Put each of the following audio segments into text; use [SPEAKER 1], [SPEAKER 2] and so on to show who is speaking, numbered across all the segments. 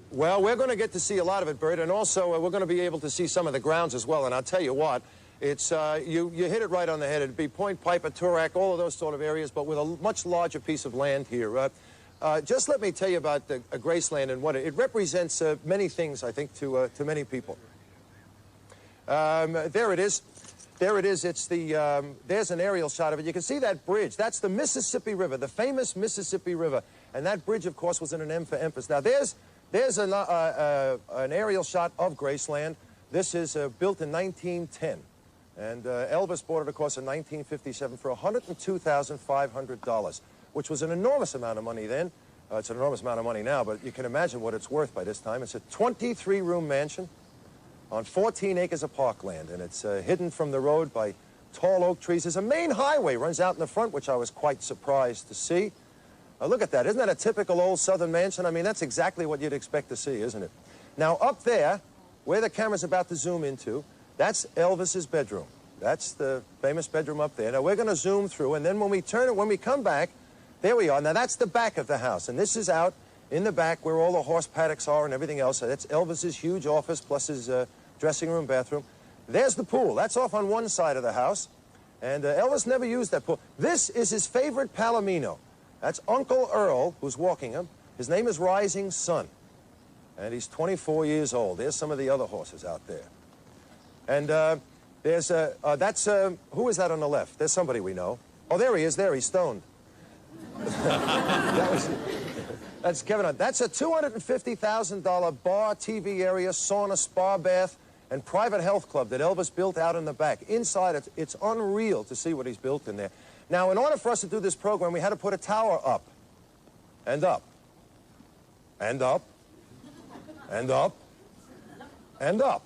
[SPEAKER 1] Well, we're going to get to see a lot of it, Bert, and also we're going to be able to see some of the grounds as well. And I'll tell you what, it's you hit it right on the head. It'd be Point Piper, Toorak, all of those sort of areas, but with a much larger piece of land here. Just let me tell you about Graceland and what it represents. Many things, I think, to many people. There it is. There it is. It's the there's an aerial shot of it. You can see that bridge. That's the Mississippi River, the famous Mississippi River, and that bridge, of course, was in an M for Empress. Now there's an aerial shot of Graceland. This is built in 1910, and Elvis bought it, of course, in 1957 for $102,500, which was an enormous amount of money then. It's an enormous amount of money now, but you can imagine what it's worth by this time. It's a 23-room mansion on 14 acres of parkland, and it's hidden from the road by tall oak trees. There's a main highway runs out in the front, which I was quite surprised to see. Look at that. Isn't that a typical old Southern mansion? I mean, that's exactly what you'd expect to see, isn't it? Now, up there, where the camera's about to zoom into, that's Elvis's bedroom. That's the famous bedroom up there. Now, we're going to zoom through, and then when we turn it, when we come back, there we are. Now, that's the back of the house, and this is out in the back where all the horse paddocks are and everything else. So that's Elvis's huge office plus his dressing room, bathroom. There's the pool. That's off on one side of the house, and Elvis never used that pool. This is his favorite palomino. That's Uncle Earl, who's walking him. His name is Rising Sun, and he's 24 years old. There's some of the other horses out there. And there's, who is that on the left? There's somebody we know. Oh, there he is, there, he's stoned. That's Kevin. That's a $250,000 bar, TV area, sauna, spa, bath, and private health club that Elvis built out in the back. Inside, it's unreal to see what he's built in there. Now, in order for us to do this program, we had to put a tower up, and up, and up, and up, and up,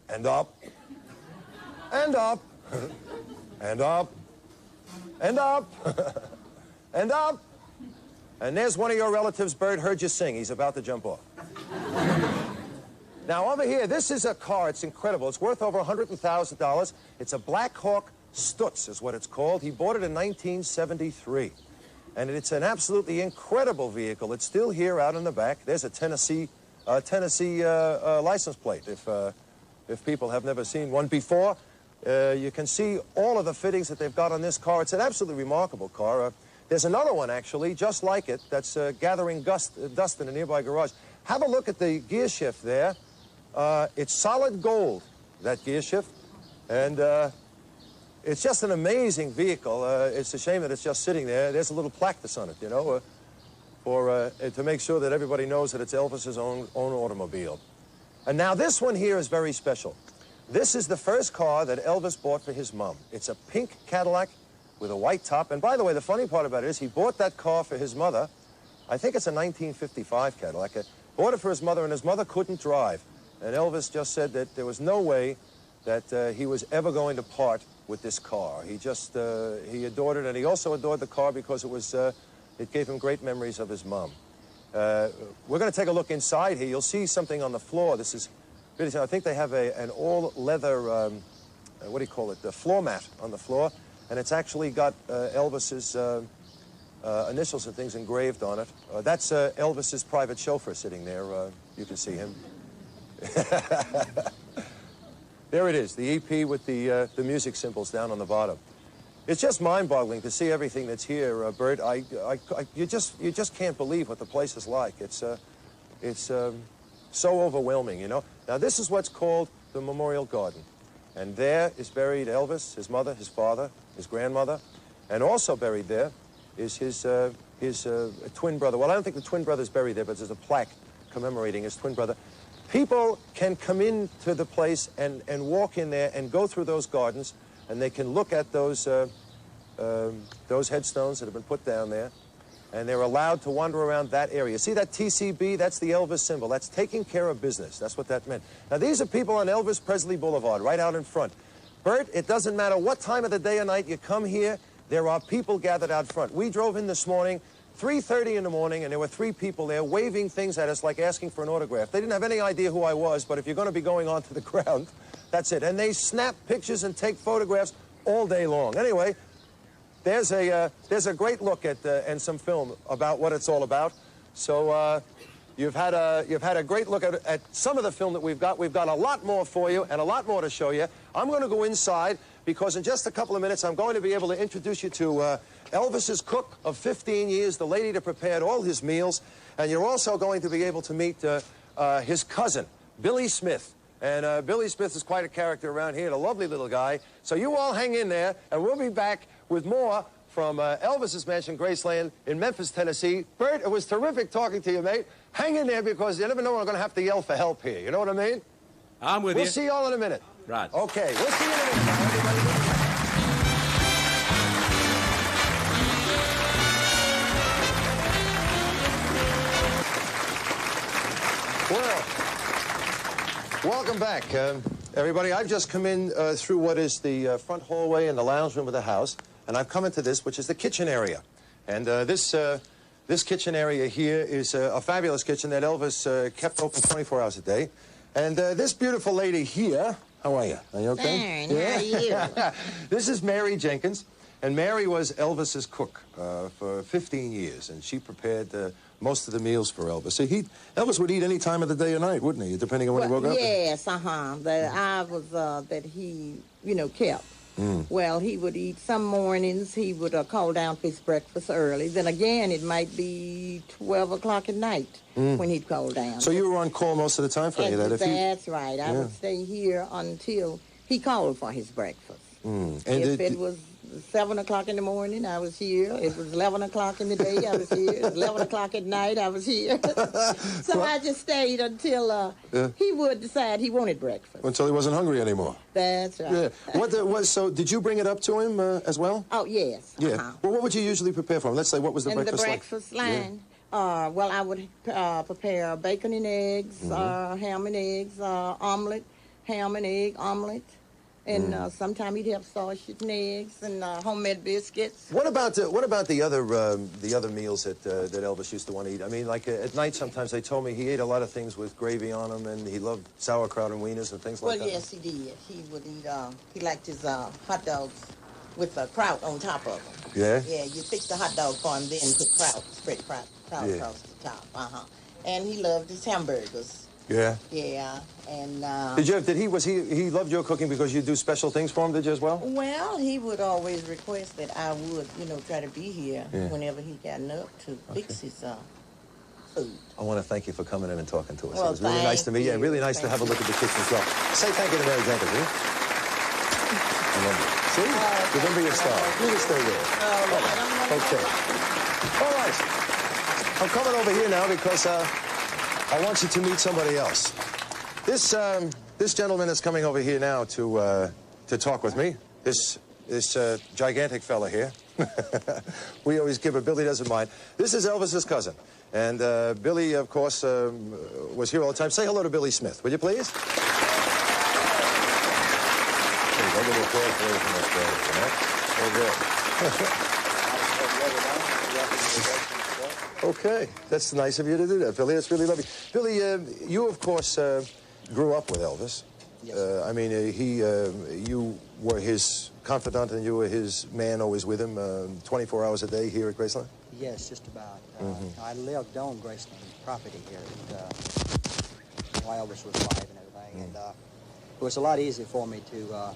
[SPEAKER 1] and up, and up, and up, and up, and up. And there's one of your relatives, Bert, heard you sing. He's about to jump off. Now, over here, this is a car. It's incredible. It's worth over $100,000. It's a Black Hawk Stutz is what it's called. He bought it in 1973. And it's an absolutely incredible vehicle. It's still here out in the back. There's a Tennessee license plate, if people have never seen one before. You can see all of the fittings that they've got on this car. It's an absolutely remarkable car. There's another one, actually, just like it, that's gathering dust in a nearby garage. Have a look at the gear shift there. It's solid gold, that gear shift. And it's just an amazing vehicle. It's a shame that it's just sitting there. There's a little plaque on it, you know, to make sure that everybody knows that it's Elvis's own automobile. And now this one here is very special. This is the first car that Elvis bought for his mom. It's a pink Cadillac with a white top. And by the way, the funny part about it is he bought that car for his mother. I think it's a 1955 Cadillac. Bought it for his mother, and his mother couldn't drive. And Elvis just said that there was no way that he was ever going to part with this car. He just, he adored it, and he also adored the car because it gave him great memories of his mom. We're going to take a look inside here. You'll see something on the floor. This is, I think they have an all-leather, what do you call it, the floor mat on the floor. And it's actually got Elvis's initials and things engraved on it. That's Elvis's private chauffeur sitting there. You can see him. There it is, the EP with the music symbols down on the bottom. It's just mind-boggling to see everything that's here, Bert. You just can't believe what the place is like. It's so overwhelming, you know. Now, this is what's called the Memorial Garden. And there is buried Elvis, his mother, his father, his grandmother, and also buried there is his twin brother. Well, I don't think the twin brother's buried there, but there's a plaque commemorating his twin brother. People can come into the place and walk in there and go through those gardens, and they can look at those headstones that have been put down there, and they're allowed to wander around that area. See that TCB? That's the Elvis symbol. That's taking care of business. That's what that meant. Now, these are people on Elvis Presley Boulevard, right out in front. Bert, it doesn't matter what time of the day or night you come here, there are people gathered out front. We drove in this morning, 3:30 in the morning, and there were 3 people there waving things at us like asking for an autograph. They didn't have any idea who I was, but if you're going to be going onto the ground, that's it. And they snap pictures and take photographs all day long. Anyway, there's a great look at and some film about what it's all about. So You've had a great look at some of the film that we've got. We've got a lot more for you and a lot more to show you. I'm going to go inside because in just a couple of minutes I'm going to be able to introduce you to Elvis's cook of 15 years, the lady that prepared all his meals. And you're also going to be able to meet his cousin, Billy Smith. And Billy Smith is quite a character around here, a lovely little guy. So you all hang in there, and we'll be back with more from Elvis's mansion, Graceland, in Memphis, Tennessee. Bert, it was terrific talking to you, mate. Hang in there because you never know when I'm going to have to yell for help here. You know what I mean?
[SPEAKER 2] I'm with you.
[SPEAKER 1] We'll see you all in a minute.
[SPEAKER 2] Right.
[SPEAKER 1] Okay, we'll see you in a minute. Now, everybody. Well, welcome back, everybody. I've just come in through what is the front hallway and the lounge room of the house, and I've come into this, which is the kitchen area. And this kitchen area here is a fabulous kitchen that Elvis kept open 24 hours a day. And this beautiful lady here, how are you? Are you okay?
[SPEAKER 3] Fine, how are you?
[SPEAKER 1] This is Mary Jenkins, and Mary was Elvis's cook for 15 years, and she prepared most of the meals for Elvis. So Elvis would eat any time of the day or night, wouldn't he? Depending on when he woke up?
[SPEAKER 3] Yes, The hours that he, kept. Well, he would eat some mornings. He would call down for his breakfast early. Then again, it might be 12 o'clock at night when he'd call down.
[SPEAKER 1] So you were on call most of the time for any of that?
[SPEAKER 3] That's right. I would stay here until he called for his breakfast.
[SPEAKER 1] And
[SPEAKER 3] if it was 7 o'clock in the morning, I was here. It was 11 o'clock in the day, I was here. It was 11 o'clock at night, I was here. So I just stayed until he would decide he wanted breakfast.
[SPEAKER 1] Until he wasn't hungry anymore.
[SPEAKER 3] That's right.
[SPEAKER 1] Yeah. So did you bring it up to him as well?
[SPEAKER 3] Oh, yes.
[SPEAKER 1] Yeah. Well, what would you usually prepare for him? Let's say, what was the breakfast like?
[SPEAKER 3] The breakfast line? Yeah. Well, I would prepare bacon and eggs, ham and eggs, omelet, ham and egg omelet. And sometimes he'd have sausage and eggs and homemade biscuits.
[SPEAKER 1] What about the other meals that Elvis used to want to eat? I mean, like at night, sometimes they told me he ate a lot of things with gravy on them, and he loved sauerkraut and wieners and things like that.
[SPEAKER 3] Well, yes, he did. He would eat. He liked his hot dogs with kraut on top of them.
[SPEAKER 1] Yeah.
[SPEAKER 3] Yeah, you fix the hot dog for him, then put spread kraut across the top. And he loved his hamburgers.
[SPEAKER 1] Yeah.
[SPEAKER 3] Yeah, and
[SPEAKER 1] he loved your cooking because you do special things for him, did you as well?
[SPEAKER 3] Well, he would always request that I would, try to be here whenever he got up to fix his food.
[SPEAKER 1] I want to thank you for coming in and talking to us.
[SPEAKER 3] Well,
[SPEAKER 1] it was really nice to meet you, and really nice to have a look at the kitchen as well. Say thank you to Mary Jenkins, will you? See? Remember your star. You can stay there. Okay. All right. I'm coming over here now because I want you to meet somebody else. This gentleman is coming over here now to talk with me. This gigantic fella here. We always give, but Billy doesn't mind. This is Elvis's cousin. And Billy, of course, was here all the time. Say hello to Billy Smith, will you please? Okay, that's nice of you to do that, Billy. That's really lovely. Billy, you, of course, grew up with Elvis.
[SPEAKER 4] Yes.
[SPEAKER 1] I mean, you were his confidant and you were his man always with him 24 hours a day here at Graceland?
[SPEAKER 4] Yes, just about. I lived on Graceland property here while Elvis was alive and everything. And it was a lot easier for me to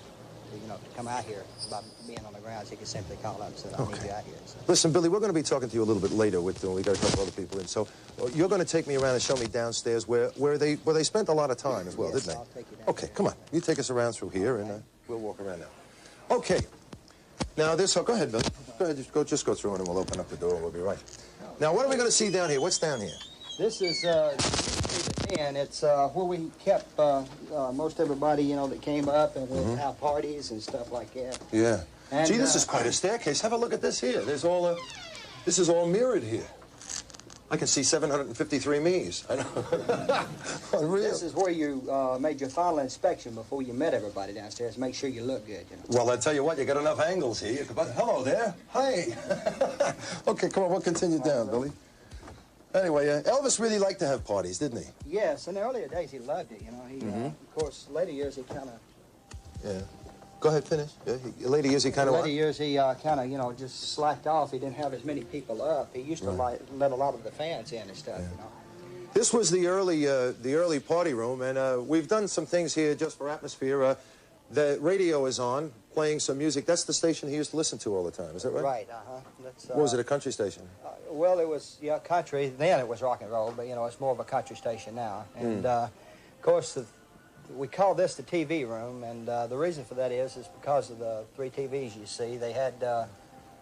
[SPEAKER 4] come out here by being on the grounds. He could simply call up and say, I need you out here. So.
[SPEAKER 1] Listen, Billy, we're going to be talking to you a little bit later. We got a couple other people in. So you're going to take me around and show me downstairs where they spent a lot of time as well,
[SPEAKER 4] Yes,
[SPEAKER 1] didn't they?
[SPEAKER 4] I'll take you down.
[SPEAKER 1] Okay, come on. You take us around through here, and we'll walk around now. Okay. Now, go ahead, Billy. Go ahead, just go through, and we'll open up the door, and we'll be right. Now, what are we going to see down here? What's down here?
[SPEAKER 4] This is the den. It's where we kept most everybody, that came up and would have parties and stuff like that.
[SPEAKER 1] Yeah.
[SPEAKER 4] And,
[SPEAKER 1] gee, this is quite a staircase. Have a look at this here. This is all mirrored here. I can see 753 me's. I know. Unreal.
[SPEAKER 4] This is where you made your final inspection before you met everybody downstairs. Make sure you look good.
[SPEAKER 1] Well, I tell you what, you got enough angles here. Hello there. Hi. Okay, come on, we'll continue down, Billy. Anyway, Elvis really liked to have parties, didn't he?
[SPEAKER 4] Yes, in the earlier days he loved it. He, of course, later years he kind of.
[SPEAKER 1] Yeah. Go ahead, finish. Yeah, later years he kind of.
[SPEAKER 4] Later years he kind of, just slacked off. He didn't have as many people up. He used to let a lot of the fans in and stuff.
[SPEAKER 1] This was the early party room, and we've done some things here just for atmosphere. The radio is on, playing some music. That's the station he used to listen to all the time, is that right?
[SPEAKER 4] Right, uh-huh. That's,
[SPEAKER 1] what was it, a country station?
[SPEAKER 4] Well, it was, yeah, country. Then it was rock and roll, but, you know, it's more of a country station now. And, of course, we call this the TV room, and the reason for that is because of the 3 TVs you see. They had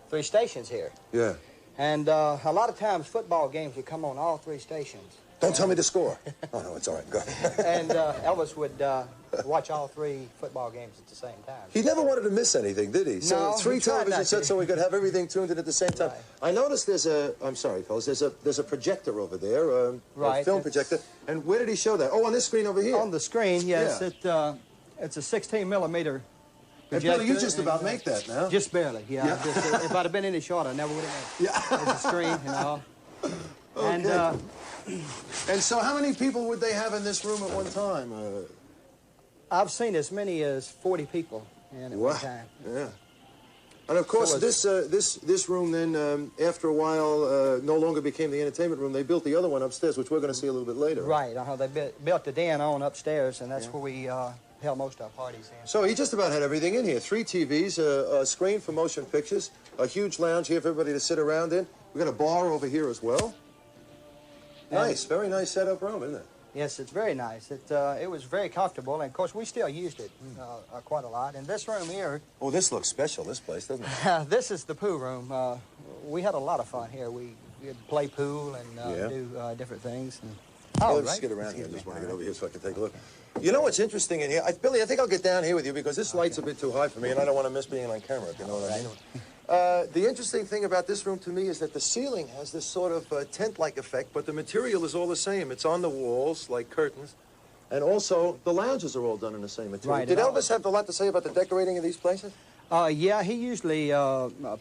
[SPEAKER 4] 3 stations here.
[SPEAKER 1] Yeah.
[SPEAKER 4] And a lot of times football games would come on all 3 stations.
[SPEAKER 1] Don't tell me the score. Oh, no, it's all right. Go ahead.
[SPEAKER 4] And Elvis would watch all 3 football games at the same time.
[SPEAKER 1] He never wanted to miss anything, did he? So
[SPEAKER 4] No,
[SPEAKER 1] 3 television sets so we could have everything tuned in at the same time.
[SPEAKER 4] Right.
[SPEAKER 1] I noticed there's a, I'm sorry, fellas, there's a projector over there,
[SPEAKER 4] right,
[SPEAKER 1] a film projector. And where did he show that? Oh, on this screen over here.
[SPEAKER 4] On the screen, yes.
[SPEAKER 1] Yeah.
[SPEAKER 4] It's a 16-millimeter
[SPEAKER 1] and
[SPEAKER 4] projector.
[SPEAKER 1] Billy, you just about make that now.
[SPEAKER 4] Just barely, yeah. Just, if I'd have been any shorter, I never would have made it.
[SPEAKER 1] Yeah.
[SPEAKER 4] There's a screen and all.
[SPEAKER 1] Okay. And so how many people would they have in this room at one time?
[SPEAKER 4] I've seen as many as 40 people in at one time.
[SPEAKER 1] Yeah. And of course, so this room then, after a while, no longer became the entertainment room. They built the other one upstairs, which we're going to see a little bit later.
[SPEAKER 4] Right. They built the den on upstairs, and that's where we held most of our parties in.
[SPEAKER 1] So he just about had everything in here. 3 TVs, a screen for motion pictures, a huge lounge here for everybody to sit around in. We've got a bar over here as well. Nice, very nice set-up room, isn't it?
[SPEAKER 4] Yes, it's very nice. It was very comfortable, and of course we still used it quite a lot. And this room here.
[SPEAKER 1] Oh, this looks special, this place, doesn't it?
[SPEAKER 4] This is the pool room. We had a lot of fun here. We'd play pool and do different things. And,
[SPEAKER 1] let's get around here. I just want to get over here so I can take a look. You know what's interesting in here? Billy, I think I'll get down here with you because this light's a bit too high for me, and I don't want to miss being on camera, if you know what I mean. The interesting thing about this room to me is that the ceiling has this sort of tent-like effect, but the material is all the same. It's on the walls, like curtains, and also the lounges are all done in the same material.
[SPEAKER 4] Right.
[SPEAKER 1] Did Elvis have a lot to say about the decorating of these places?
[SPEAKER 4] Yeah, he usually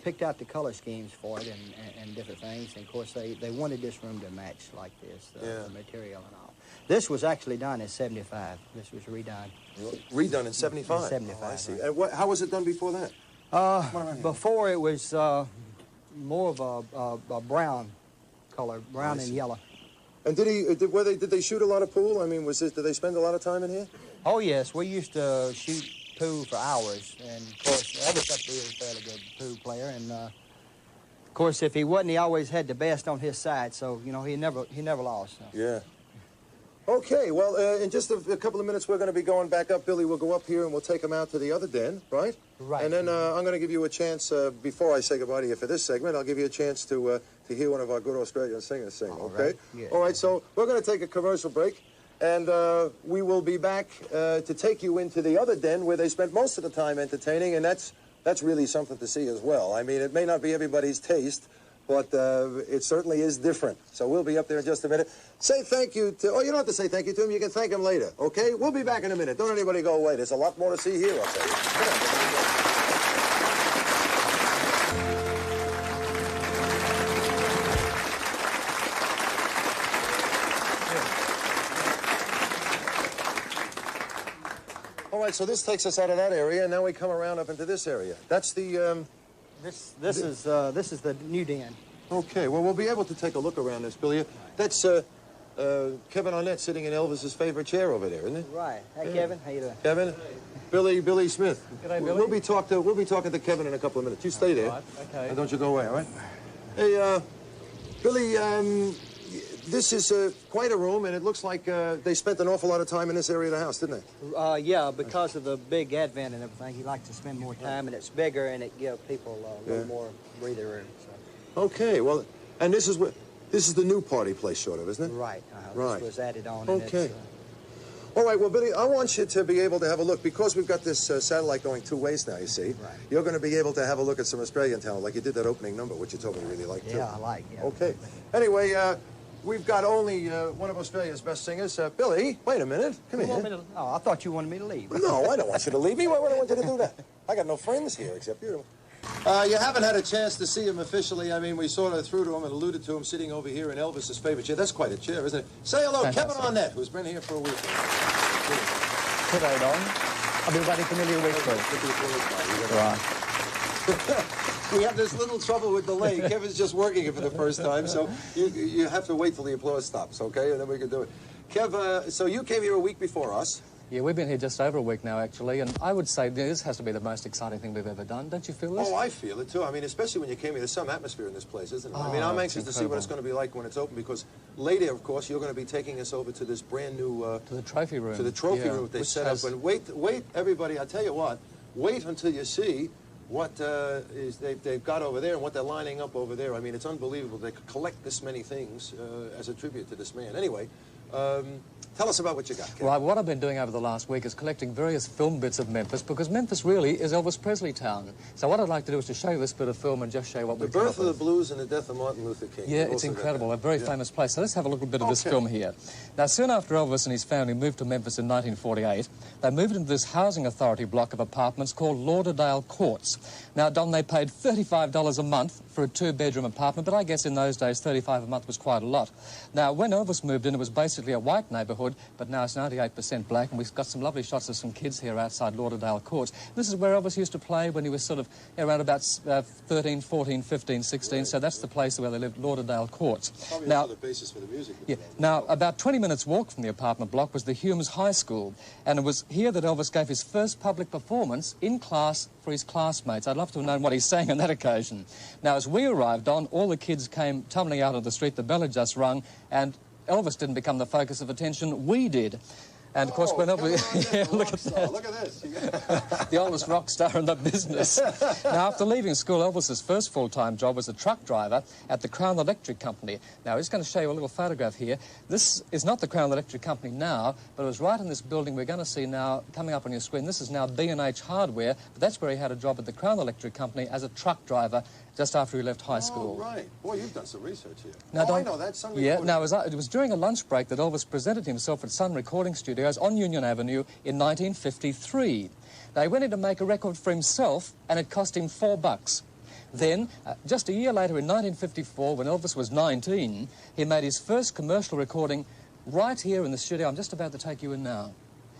[SPEAKER 4] picked out the color schemes for it and different things. And, of course, they wanted this room to match like this, the material and all. This was actually done in '75. This was redone.
[SPEAKER 1] Redone in '75?
[SPEAKER 4] In '75,
[SPEAKER 1] I see.
[SPEAKER 4] right.
[SPEAKER 1] And how was it done before that?
[SPEAKER 4] Before it was more of a brown color, brown and yellow.
[SPEAKER 1] And did they shoot a lot of pool? I mean, did they spend a lot of time in here?
[SPEAKER 4] Oh yes, we used to shoot pool for hours, and of course Elvis up there was a fairly good pool player, and of course if he wasn't, he always had the best on his side, so you know he never lost. So.
[SPEAKER 1] Yeah. Okay, well, in just a couple of minutes, we're going to be going back up. Billy will go up here, and we'll take him out to the other den, right?
[SPEAKER 4] Right.
[SPEAKER 1] And then I'm going to give you a chance, before I say goodbye to you for this segment, I'll give you a chance to hear one of our good Australian singers sing, okay?
[SPEAKER 4] Right. Yeah.
[SPEAKER 1] All right, so we're going to take a commercial break, and we will be back to take you into the other den where they spent most of the time entertaining, and that's really something to see as well. I mean, it may not be everybody's taste, but it certainly is different. So we'll be up there in just a minute. Say thank you to... Oh, you don't have to say thank you to him. You can thank him later, okay? We'll be back in a minute. Don't anybody go away. There's a lot more to see here, I'll tell you. Come on. All right, so this takes us out of that area, and now we come around up into this area. That's the...
[SPEAKER 4] This is the new den.
[SPEAKER 1] Okay, well, we'll be able to take a look around this, Billy. That's Kevin Arnett sitting in Elvis's favorite chair over there, isn't it?
[SPEAKER 4] Right. Hey, Kevin, how you doing?
[SPEAKER 1] Kevin, Billy Smith.
[SPEAKER 4] G'day, Billy.
[SPEAKER 1] We'll be talking to Kevin in a couple of minutes. You stay there.
[SPEAKER 4] Right, okay.
[SPEAKER 1] Don't you go away, all right? Hey, Billy, this is quite a room, and it looks like they spent an awful lot of time in this area of the house, didn't they?
[SPEAKER 4] Yeah, because of the big advent and everything, he likes to spend more time, and it's bigger, and it gives people a little more breather room. So.
[SPEAKER 1] Okay, well, and this is the new party place, sort of, isn't it?
[SPEAKER 4] Right.
[SPEAKER 1] Right.
[SPEAKER 4] This was added on.
[SPEAKER 1] Okay.
[SPEAKER 4] And
[SPEAKER 1] all right, well, Billy, I want you to be able to have a look. Because we've got this satellite going 2 ways now, you see.
[SPEAKER 4] Right.
[SPEAKER 1] You're going to be able to have a look at some Australian talent, like you did that opening number, which you told me you really liked, too.
[SPEAKER 4] Yeah, I like, yeah.
[SPEAKER 1] Okay. Anyway, we've got only one of Australia's best singers. Billy, wait a minute. Come here.
[SPEAKER 4] Oh, I thought you wanted me to leave.
[SPEAKER 1] No, I don't want you to leave me. Why would I want you to do that? I got no friends here except you. You haven't had a chance to see him officially. I mean, we sort of threw to him and alluded to him sitting over here in Elvis's favorite chair. That's quite a chair, isn't it? Say hello, Kevin Arnett, who's been here for a week.
[SPEAKER 2] G'day, Don. I've been waiting for nearly a week.
[SPEAKER 1] Right. We have this little trouble with delay. Kevin's just working it for the first time, so you have to wait till the applause stops, okay? And then we can do it. Kev, so you came here a week before us.
[SPEAKER 2] Yeah, we've been here just over a week now, actually, and I would say this has to be the most exciting thing we've ever done. Don't you feel this?
[SPEAKER 1] Oh, I feel it, too. I mean, especially when you came here, there's some atmosphere in this place, isn't there? I mean, I'm anxious to see what it's going to be like when it's open, because later, of course, you're going to be taking us over to this brand new...
[SPEAKER 2] to the trophy room.
[SPEAKER 1] To the trophy room that they set up. And wait, everybody, I'll tell you what, wait until you see what they've got over there and what they're lining up over there. I mean, it's unbelievable. They could collect this many things as a tribute to this man. Anyway, tell us about what you got, Ken.
[SPEAKER 2] Well, what I've been doing over the last week is collecting various film bits of Memphis, because Memphis really is Elvis Presley town. So what I'd like to do is to show you this bit of film and just show you what we've
[SPEAKER 1] The birth of the blues and the death of Martin Luther King.
[SPEAKER 2] Yeah, it's incredible. A very famous place. So let's have a little bit of this film here. Now, soon after Elvis and his family moved to Memphis in 1948, they moved into this housing authority block of apartments called Lauderdale Courts. Now, Don, they paid $35 a month for a two-bedroom apartment, but I guess in those days $35 a month was quite a lot. Now, when Elvis moved in, it was basically a white neighbourhood, but now it's 98% black, and we've got some lovely shots of some kids here outside Lauderdale Courts. This is where Elvis used to play when he was sort of around about 13, 14, 15, 16, so that's the place where they lived, Lauderdale Courts.
[SPEAKER 1] Probably
[SPEAKER 2] now,
[SPEAKER 1] also the basis for the music.
[SPEAKER 2] Yeah. Now, about 20 minutes walk from the apartment block was the Humes High School, and it was here that Elvis gave his first public performance in class for his classmates. I'd love to have known what he sang on that occasion. Now, as we arrived on, all the kids came tumbling out of the street. The bell had just rung, and Elvis didn't become the focus of attention. We did. And, of course, when Elvis... Yeah, look at that.
[SPEAKER 1] Look at this.
[SPEAKER 2] The oldest rock star in the business. Now, after leaving school, Elvis's first full-time job was a truck driver at the Crown Electric Company. Now, I'm just going to show you a little photograph here. This is not the Crown Electric Company now, but it was right in this building we're going to see now coming up on your screen. This is now B&H Hardware, but that's where he had a job at the Crown Electric Company as a truck driver just after he left high school.
[SPEAKER 1] Oh, right. Boy, you've done some research here.
[SPEAKER 2] Now,
[SPEAKER 1] I know that. Sun Recording.
[SPEAKER 2] Yeah, now, it was during a lunch break that Elvis presented himself at Sun Recording Studios on Union Avenue in 1953. Now, he went in to make a record for himself, and it cost him $4. Then, just a year later in 1954, when Elvis was 19, he made his first commercial recording right here in the studio. I'm just about to take you in now.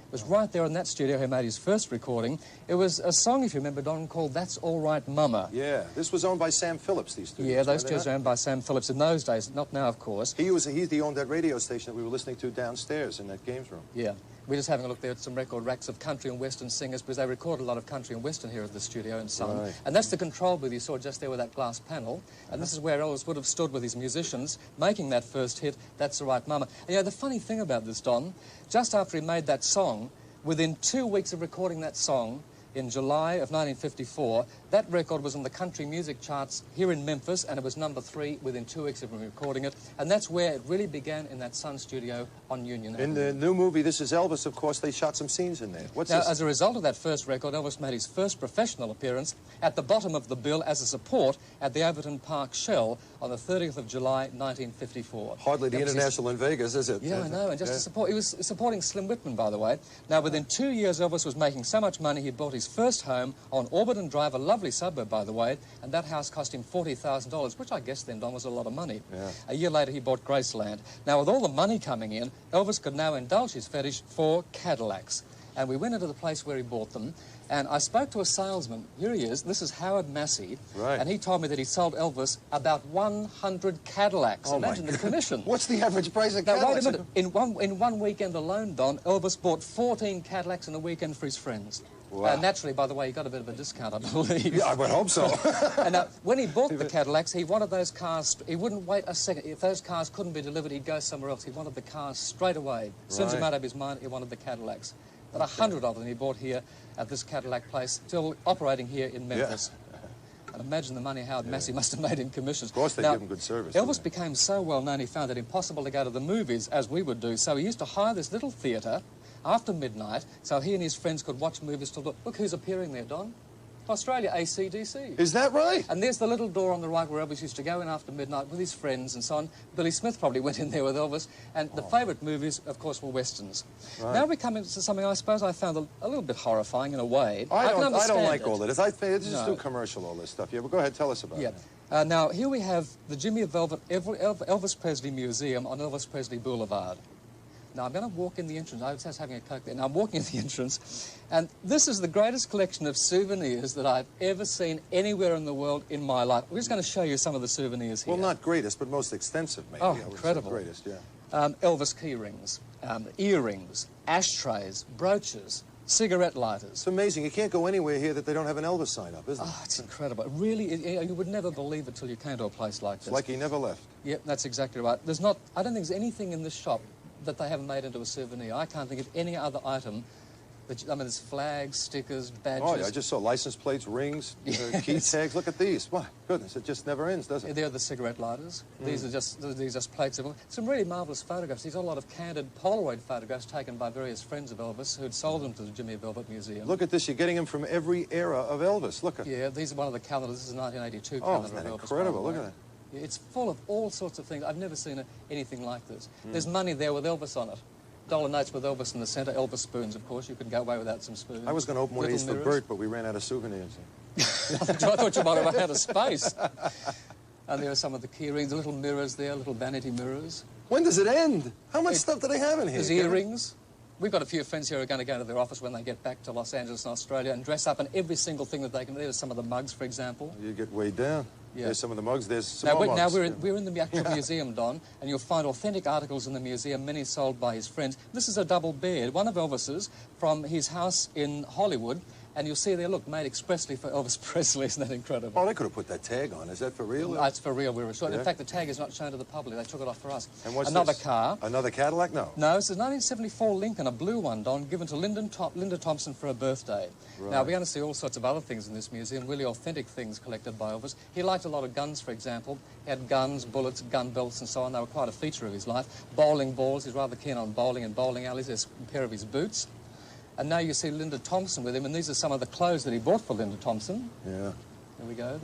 [SPEAKER 2] It was right there in that studio he made his first recording. It was a song, if you remember, Don, called That's All Right, Mama.
[SPEAKER 1] Yeah, this was owned by Sam Phillips, these studios.
[SPEAKER 2] Yeah, those studios were owned by Sam Phillips in those days, not now, of course.
[SPEAKER 1] He owned that radio station that we were listening to downstairs in that games room.
[SPEAKER 2] Yeah. We're just having a look there at some record racks of country and western singers, because they record a lot of country and western here at the studio in Sun.
[SPEAKER 1] Right.
[SPEAKER 2] And that's the control booth you saw just there with that glass panel. And this is where Elvis would have stood with his musicians, making that first hit, That's All Right, Mama. And, you know, the funny thing about this, Don, just after he made that song, within 2 weeks of recording that song, in July of 1954, that record was on the country music charts here in Memphis, and it was #3 within 2 weeks of him recording it. And that's where it really began, in that Sun studio on Union Avenue.
[SPEAKER 1] In the new movie, This Is Elvis, of course, they shot some scenes in there. What's
[SPEAKER 2] now,
[SPEAKER 1] this?
[SPEAKER 2] as a result of that first record, Elvis made his first professional appearance at the bottom of the bill as a support at the Overton Park Shell on the 30th of July, 1954.
[SPEAKER 1] Hardly the International in Vegas, is it?
[SPEAKER 2] Yeah, I know, and just to support... He was supporting Slim Whitman, by the way. Now, within 2 years, Elvis was making so much money, he bought his first home on Orbiton Drive, a lovely suburb, by the way, and that house cost him $40,000, which I guess then, Don, was a lot of money.
[SPEAKER 1] Yeah.
[SPEAKER 2] A year later, he bought Graceland. Now, with all the money coming in, Elvis could now indulge his fetish for Cadillacs. And we went into the place where he bought them, and I spoke to a salesman. Here he is. This is Howard Massey.
[SPEAKER 1] Right.
[SPEAKER 2] And he told me that he sold Elvis about 100 Cadillacs.
[SPEAKER 1] Oh,
[SPEAKER 2] imagine the commission.
[SPEAKER 1] What's the average price of
[SPEAKER 2] Now,
[SPEAKER 1] Cadillacs?
[SPEAKER 2] wait a minute. In one weekend alone, Don, Elvis bought 14 Cadillacs in a weekend for his friends.
[SPEAKER 1] Wow.
[SPEAKER 2] Naturally, by the way, he got a bit of a discount, I believe.
[SPEAKER 1] Yeah, I would hope so.
[SPEAKER 2] And when he bought the Cadillacs, he wanted those cars... He wouldn't wait a second. If those cars couldn't be delivered, he'd go somewhere else. He wanted the cars straight away. As soon as he made up his mind, he wanted the Cadillacs. But 100 of them he bought here at this Cadillac place, still operating here in Memphis. Yeah. And imagine the money Howard Massey must have made in commissions.
[SPEAKER 1] Of course, they give him good service.
[SPEAKER 2] Elvis became so well known, he found it impossible to go to the movies as we would do. So he used to hire this little theatre after midnight, so he and his friends could watch movies till... Look who's appearing there, Don. Australia, AC/DC.
[SPEAKER 1] Is that right?
[SPEAKER 2] And there's the little door on the right where Elvis used to go in after midnight with his friends and so on. Billy Smith probably went in there with Elvis. And the favourite movies, of course, were westerns. Right. Now we come into something I suppose I found a little bit horrifying in a way.
[SPEAKER 1] I don't like all of this. It's just
[SPEAKER 2] No.
[SPEAKER 1] too commercial, all this stuff. Yeah, but go ahead, tell us about it.
[SPEAKER 2] Now, here we have the Jimmy Velvet Elvis Presley Museum on Elvis Presley Boulevard. Now, I'm going to walk in the entrance. I was just having a Coke there. Now, I'm walking in the entrance, and this is the greatest collection of souvenirs that I've ever seen anywhere in the world in my life. We're just going to show you some of the souvenirs here.
[SPEAKER 1] Well, not greatest, but most extensive, maybe.
[SPEAKER 2] Oh, incredible.
[SPEAKER 1] Greatest, yeah.
[SPEAKER 2] Elvis key rings, earrings, ashtrays, brooches, cigarette lighters.
[SPEAKER 1] It's amazing. You can't go anywhere here that they don't have an Elvis sign up, isn't it?
[SPEAKER 2] Oh, it's incredible. Really, you would never believe it till you came to a place like this.
[SPEAKER 1] It's like he never left.
[SPEAKER 2] Yep, that's exactly right. I don't think there's anything in this shop that they haven't made into a souvenir. I can't think of any other item. There's flags, stickers, badges.
[SPEAKER 1] Oh, yeah, I just saw license plates, rings, key tags. Look at these. My goodness, it just never ends, does it?
[SPEAKER 2] They're the cigarette lighters. These are just plates of some really marvellous photographs. He's got a lot of candid Polaroid photographs taken by various friends of Elvis who'd sold them to the Jimmy Velvet Museum.
[SPEAKER 1] Look at this. You're getting them from every era of Elvis. Look at.
[SPEAKER 2] Yeah, these are one of the calendars. This is a 1982
[SPEAKER 1] Oh,
[SPEAKER 2] calendar
[SPEAKER 1] isn't that
[SPEAKER 2] of Elvis.
[SPEAKER 1] incredible? Look at that.
[SPEAKER 2] Yeah, it's full of all sorts of things. I've never seen anything like this. There's money there with Elvis on it. Dollar notes with Elvis in the centre, Elvis spoons, of course. You couldn't go away without some spoons.
[SPEAKER 1] I was going to open one of these for
[SPEAKER 2] mirrors.
[SPEAKER 1] Bert, but we ran out of souvenirs.
[SPEAKER 2] I thought you might have run out of space. And there are some of the key rings, the little mirrors there, little vanity mirrors.
[SPEAKER 1] When does it end? How much stuff do they have in here?
[SPEAKER 2] There's earrings. We've got a few friends here who are going to go to their office when they get back to Los Angeles and Australia and dress up in every single thing that they can. There's some of the mugs, for example.
[SPEAKER 1] You get way down.
[SPEAKER 2] Yeah.
[SPEAKER 1] There's some of the mugs. There's some more mugs.
[SPEAKER 2] Now we're in the actual museum, Don, and you'll find authentic articles in the museum, many sold by his friends. This is a double bed, one of Elvis's from his house in Hollywood, and you'll see there, look, made expressly for Elvis Presley. Isn't that incredible?
[SPEAKER 1] Oh, they could have put that tag on. Is that for real?
[SPEAKER 2] No, it's for real. We were sure.
[SPEAKER 1] Yeah.
[SPEAKER 2] In fact, the tag is not shown to the public. They took it off for us.
[SPEAKER 1] And what's
[SPEAKER 2] Another
[SPEAKER 1] this?
[SPEAKER 2] car.
[SPEAKER 1] Another Cadillac? No.
[SPEAKER 2] No, this is a 1974 Lincoln, a blue one, Don, given to Linda Thompson for her birthday.
[SPEAKER 1] Right.
[SPEAKER 2] Now, we're going to see all sorts of other things in this museum, really authentic things collected by Elvis. He liked a lot of guns, for example. He had guns, bullets, gun belts, and so on. They were quite a feature of his life. Bowling balls. He's rather keen on bowling and bowling alleys. There's a pair of his boots. And now you see Linda Thompson with him, and these are some of the clothes that he bought for Linda Thompson.
[SPEAKER 1] Yeah.
[SPEAKER 2] There we go.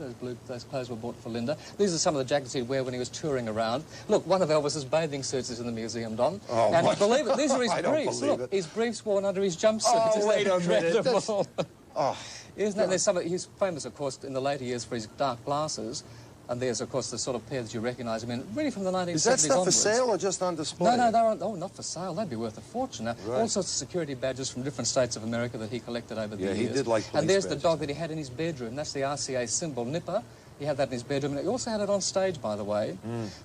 [SPEAKER 2] Those clothes were bought for Linda. These are some of the jackets he'd wear when he was touring around. Look, one of Elvis's bathing suits is in the museum, Don.
[SPEAKER 1] Oh,
[SPEAKER 2] and
[SPEAKER 1] what?
[SPEAKER 2] believe it, these are his
[SPEAKER 1] I don't
[SPEAKER 2] briefs.
[SPEAKER 1] believe
[SPEAKER 2] Look,
[SPEAKER 1] it.
[SPEAKER 2] his briefs worn under his jumpsuit.
[SPEAKER 1] Oh,
[SPEAKER 2] Isn't
[SPEAKER 1] wait
[SPEAKER 2] that
[SPEAKER 1] a minute.
[SPEAKER 2] incredible?
[SPEAKER 1] Oh.
[SPEAKER 2] Isn't that? There's some. He's famous, of course, in the later years for his dark glasses. And there's, of course, the sort of pair that you recognise. I mean, really from the 1970s
[SPEAKER 1] Is that stuff
[SPEAKER 2] onwards.
[SPEAKER 1] for sale or just on display?
[SPEAKER 2] No, they aren't. Oh, not for sale. They'd be worth a fortune. Now,
[SPEAKER 1] Right.
[SPEAKER 2] all sorts of security badges from different states of America that he collected over the years.
[SPEAKER 1] Yeah, he did like police
[SPEAKER 2] And there's
[SPEAKER 1] badges.
[SPEAKER 2] the dog that he had in his bedroom. That's the RCA symbol, Nipper. He had that in his bedroom, and he also had it on stage, by the way.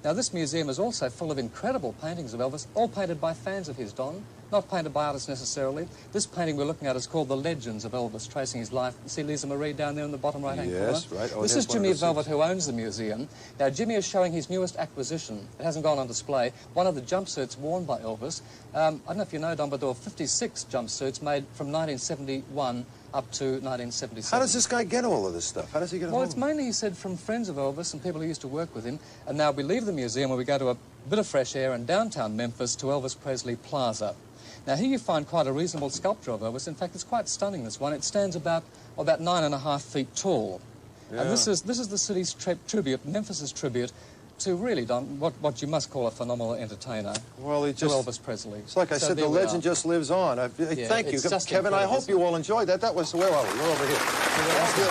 [SPEAKER 2] Now, this museum is also full of incredible paintings of Elvis, all painted by fans of his, Don, not painted by artists necessarily. This painting we're looking at is called The Legends of Elvis, tracing his life. See Lisa Marie down there in the bottom right-hand corner?
[SPEAKER 1] Yes, right. Oh,
[SPEAKER 2] This
[SPEAKER 1] there's
[SPEAKER 2] is
[SPEAKER 1] one of
[SPEAKER 2] Jimmy
[SPEAKER 1] the
[SPEAKER 2] Velvet,
[SPEAKER 1] suits.
[SPEAKER 2] who owns the museum. Now, Jimmy is showing his newest acquisition. It hasn't gone on display. One of the jumpsuits worn by Elvis. I don't know if you know, Don, but there were 56 jumpsuits made from 1971 up to 1977.
[SPEAKER 1] How does this guy get all of this stuff? How does he get it
[SPEAKER 2] Well,
[SPEAKER 1] home?
[SPEAKER 2] it's mainly, he said, from friends of Elvis and people who used to work with him. And now we leave the museum and we go to a bit of fresh air in downtown Memphis to Elvis Presley Plaza. Now, here you find quite a reasonable sculpture of Elvis. In fact, it's quite stunning, this one. It stands about 9.5 feet tall.
[SPEAKER 1] Yeah.
[SPEAKER 2] And this is the city's tribute, Memphis's tribute, to really, Don, what you must call a phenomenal entertainer.
[SPEAKER 1] Well, he
[SPEAKER 2] to
[SPEAKER 1] just...
[SPEAKER 2] Elvis Presley.
[SPEAKER 1] It's like I said, the legend just lives on. Thank you,
[SPEAKER 2] it's just
[SPEAKER 1] Kevin. I
[SPEAKER 2] incredible,
[SPEAKER 1] hope you all enjoyed that. That was... Where are we? We're over here.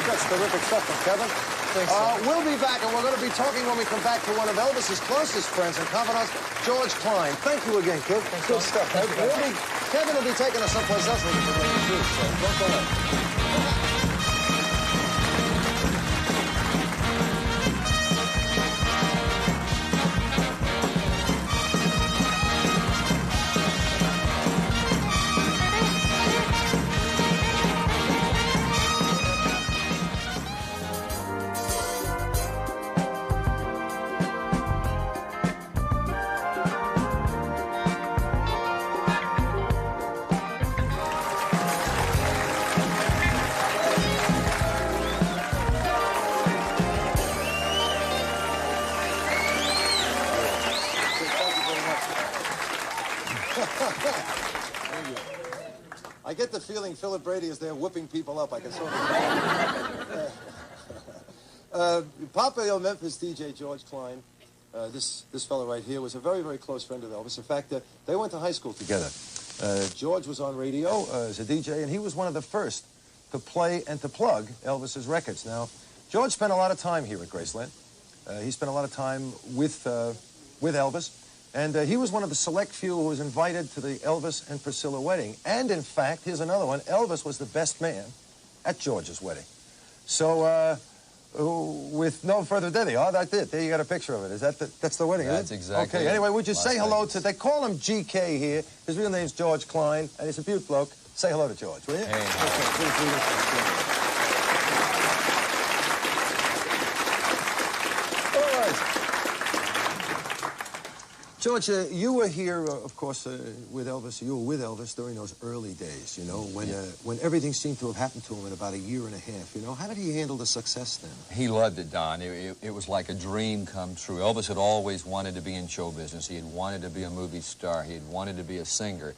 [SPEAKER 1] That's terrific stuff from Kevin.
[SPEAKER 2] Thanks, sir.
[SPEAKER 1] We'll be back, and we're going to be talking when we come back to one of Elvis's closest friends and confidants, George Klein. Thank you again, kid. Good stuff. Kevin will be taking us someplace else with us too, so don't go ahead. I get the feeling Philip Brady is there whooping people up. I can sort of... Papa of Memphis DJ George Klein, this fellow right here, was a very, very close friend of Elvis. In fact, they went to high school together. George was on radio as a DJ, and he was one of the first to play and to plug Elvis's records. Now, George spent a lot of time here at Graceland. He spent a lot of time with Elvis. And he was one of the select few who was invited to the Elvis and Priscilla wedding. And in fact, here's another one, Elvis was the best man at George's wedding. So, with no further ado, oh, that's it. There you got a picture of it. Is that that's the wedding?
[SPEAKER 5] That's exactly.
[SPEAKER 1] Okay. Anyway, would you
[SPEAKER 5] Las
[SPEAKER 1] say hello
[SPEAKER 5] Vegas.
[SPEAKER 1] to? They call him GK here. His real name's George Klein, and he's a beaut bloke. Say hello to George, will you?
[SPEAKER 5] Hey.
[SPEAKER 1] Okay, please do this. All right. George, you were here, of course, with Elvis. You were with Elvis during those early days, you know, when everything seemed to have happened to him in about a year and a half. You know, how did he handle the success then?
[SPEAKER 5] He loved it, Don. It was like a dream come true. Elvis had always wanted to be in show business. He had wanted to be a movie star. He had wanted to be a singer.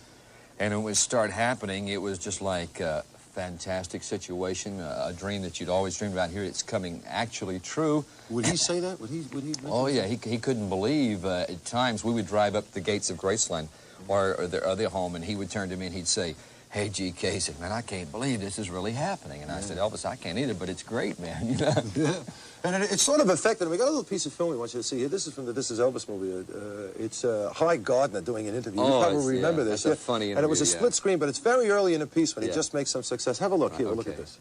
[SPEAKER 5] And when it would start happening, it was just like a fantastic situation, a dream that you'd always dreamed about. Here it's coming actually true.
[SPEAKER 1] Would he say that? Would he
[SPEAKER 5] Oh, yeah. He couldn't believe. At times, we would drive up the gates of Graceland or their home, and he would turn to me and he'd say, "Hey, GK," he said, "Man, I can't believe this is really happening." And I said, "Elvis, I can't either, but it's great, man." You know?
[SPEAKER 1] Yeah. And it sort of affected him. We got a little piece of film we want you to see here. This is from the This Is Elvis movie. It's High Gardner doing an interview. You probably remember this.
[SPEAKER 5] That's a funny interview,
[SPEAKER 1] and it was a split screen, but it's very early in the piece when he just makes some success. Have a look here.
[SPEAKER 5] Okay.
[SPEAKER 1] Look at this.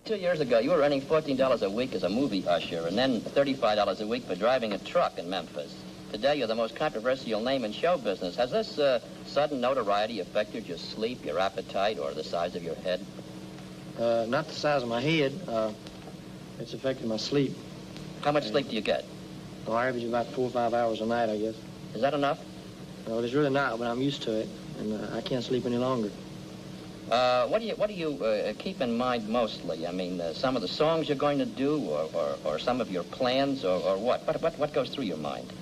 [SPEAKER 6] 2 years ago, you were earning $14 a week as a movie usher and then $35 a week for driving a truck in Memphis. Today, you're the most controversial name in show business. Has this sudden notoriety affected your sleep, your appetite, or the size of your head?
[SPEAKER 7] Not the size of my head. It's affected my sleep.
[SPEAKER 6] How much sleep do you get?
[SPEAKER 7] Well, I average about 4 or 5 hours a night, I guess.
[SPEAKER 6] Is that enough?
[SPEAKER 7] Well, it's really not, but I'm used to it, and I can't sleep any longer.
[SPEAKER 6] What do you keep in mind mostly? I mean, some of the songs you're going to do, or some of your plans, or what? What goes through your mind?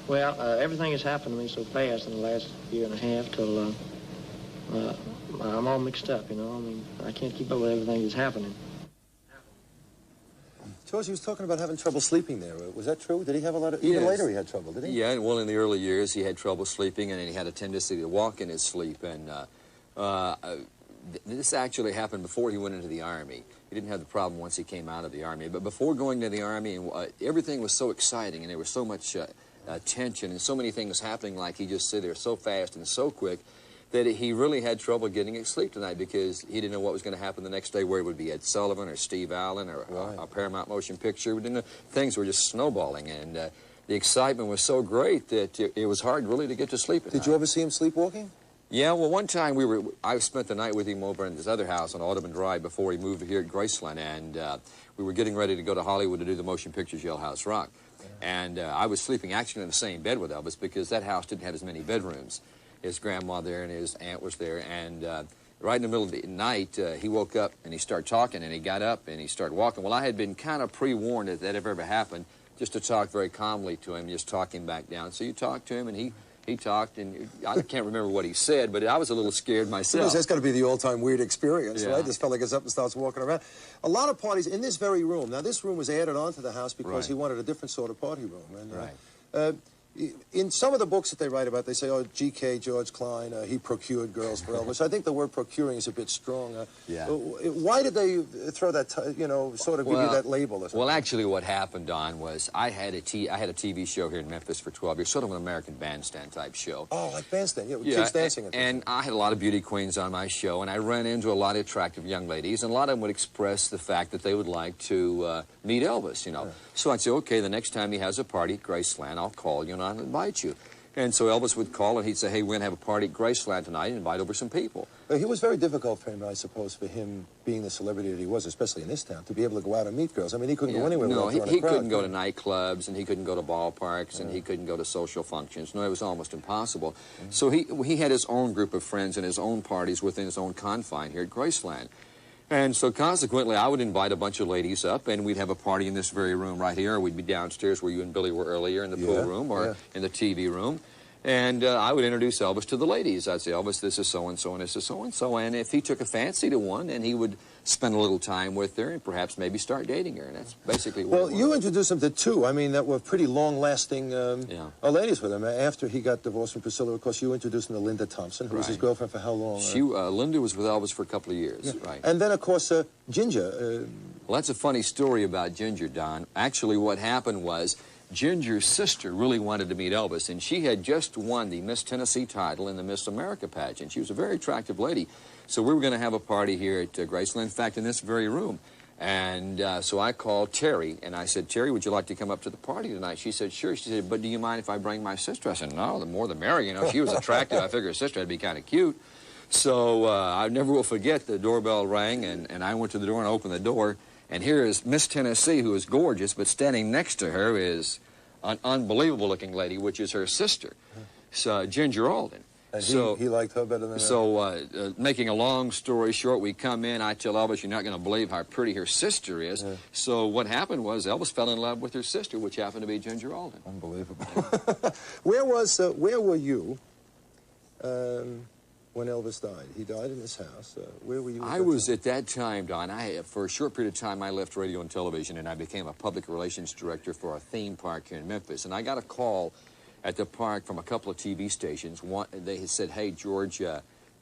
[SPEAKER 7] Well, everything has happened to me so fast in the last year and a half till I'm all mixed up, you know. I mean, I can't keep up with everything that's happening.
[SPEAKER 1] George, he was talking about having trouble sleeping there. Was that true? Did he have a lot of... Even later he had trouble, did he?
[SPEAKER 5] Yeah, well, in the early years, he had trouble sleeping, and he had a tendency to walk in his sleep. And this actually happened before he went into the Army. He didn't have the problem once he came out of the Army. But before going to the Army, everything was so exciting, and there was so much tension and so many things happening, like he just sit there so fast and so quick, that he really had trouble getting to sleep tonight because he didn't know what was going to happen the next day, where it would be Ed Sullivan or Steve Allen or a Paramount Motion Picture. We didn't know. Things were just snowballing, and the excitement was so great that it was hard really to get to sleep at night.
[SPEAKER 1] Did you ever see him sleepwalking?
[SPEAKER 5] Yeah, well, one time I spent the night with him over in his other house on Audubon Drive before he moved here at Graceland, and we were getting ready to go to Hollywood to do the motion pictures Jailhouse Rock. And I was sleeping actually in the same bed with Elvis because that house didn't have as many bedrooms. His grandma there and his aunt was there, and right in the middle of the night, he woke up and he started talking, and he got up and he started walking. Well, I had been kind of pre-warned that that ever happened, just to talk very calmly to him, just talk him back down. So you talked to him, and he talked, and I can't remember what he said, but I was a little scared myself.
[SPEAKER 1] That's got to be the all-time weird experience,
[SPEAKER 5] Yeah.
[SPEAKER 1] right? This fella gets up and starts walking around. A lot of parties in this very room. Now, this room was added onto the house because he wanted a different sort of party room. And, in some of the books that they write about, they say, oh, GK, George Klein, he procured girls for Elvis. I think the word procuring is a bit strong. Why did they throw that, sort of give you that label or something?
[SPEAKER 5] Well, actually what happened, Don, was I had a TV show here in Memphis for 12 years, sort of an American Bandstand type show.
[SPEAKER 1] Oh, like Bandstand, with kids dancing.
[SPEAKER 5] And I had a lot of beauty queens on my show, and I ran into a lot of attractive young ladies, and a lot of them would express the fact that they would like to meet Elvis, you know. So I'd say, okay, the next time he has a party at Graceland, I'll call you and I'll invite you. And so Elvis would call and he'd say, hey, we're going to have a party at Graceland tonight and invite over some people.
[SPEAKER 1] It was very difficult for him, I suppose, for him being the celebrity that he was, especially in this town, to be able to go out and meet girls. I mean, he couldn't go anywhere without throwing a crowd.
[SPEAKER 5] No, he couldn't go to nightclubs, and he couldn't go to ballparks, and he couldn't go to social functions. No, it was almost impossible. So he had his own group of friends and his own parties within his own confine here at Graceland. And so consequently, I would invite a bunch of ladies up, and we'd have a party in this very room right here, or we'd be downstairs where you and Billy were earlier in the pool room or in the TV room. And I would introduce Elvis to the ladies. I'd say, Elvis, this is so-and-so, and this is so-and-so. And if he took a fancy to one, then he would spend a little time with her and perhaps maybe start dating her. And that's basically what
[SPEAKER 1] you introduced him to two, I mean, that were pretty long-lasting ladies with him. After he got divorced from Priscilla, of course, you introduced him to Linda Thompson, who was his girlfriend for how long?
[SPEAKER 5] Linda was with Elvis for a couple of years, right.
[SPEAKER 1] And then, of course, Ginger.
[SPEAKER 5] Well, that's a funny story about Ginger, Don. Actually, what happened was Ginger's sister really wanted to meet Elvis, and she had just won the Miss Tennessee title in the Miss America pageant. She was a very attractive lady. So we were going to have a party here at Graceland, in fact, in this very room. And so I called Terry, and I said, Terry, would you like to come up to the party tonight? She said, sure. She said, but do you mind if I bring my sister? I said, no, the more the merrier. You know, she was attractive. I figured her sister would be kind of cute. So I never will forget, the doorbell rang, and I went to the door and opened the door. And here is Miss Tennessee, who is gorgeous, but standing next to her is an unbelievable-looking lady, which is her sister, Ginger Alden.
[SPEAKER 1] And he liked her better than her?
[SPEAKER 5] So, making a long story short, we come in, I tell Elvis, you're not going to believe how pretty her sister is. Yeah. So what happened was Elvis fell in love with her sister, which happened to be Ginger Alden.
[SPEAKER 1] Unbelievable. Where were you when Elvis died? He died in his house. Where were you?
[SPEAKER 5] I was at that time, Don. For a short period of time, I left radio and television, and I became a public relations director for a theme park here in Memphis. And I got a call at the park from a couple of TV stations. They had said, hey, George,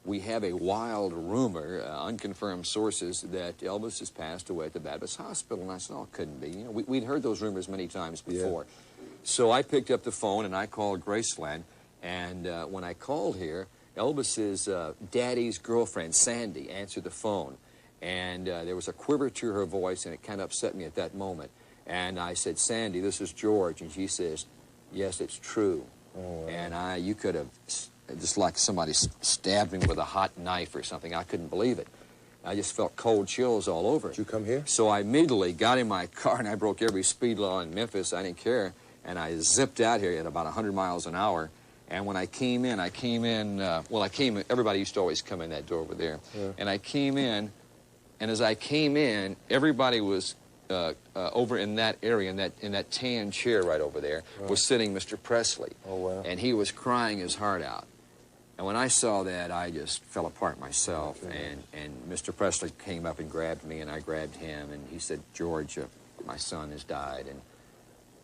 [SPEAKER 5] we have a wild rumor, unconfirmed sources, that Elvis has passed away at the Baptist Hospital. And I said, oh, it couldn't be. You know, we'd heard those rumors many times before. Yeah. So I picked up the phone, and I called Graceland. And when I called here, Elvis's daddy's girlfriend, Sandy, answered the phone. And there was a quiver to her voice, and it kind of upset me at that moment. And I said, Sandy, this is George. And she says, yes, it's true. Oh, wow. And you could have, just like somebody stabbed me with a hot knife or something. I couldn't believe it. I just felt cold chills all over.
[SPEAKER 1] Did you come here?
[SPEAKER 5] So I immediately got in my car, and I broke every speed law in Memphis. I didn't care. And I zipped out here at about 100 miles an hour. And when I came in, everybody used to always come in that door over there. Yeah. And I came in, and as I came in, everybody was over in that area, in that tan chair right over there, was sitting Mr. Presley.
[SPEAKER 1] Oh, wow.
[SPEAKER 5] And he was crying his heart out. And when I saw that, I just fell apart myself.
[SPEAKER 1] Okay.
[SPEAKER 5] And Mr. Presley came up and grabbed me, and I grabbed him, and he said, George, my son has died. And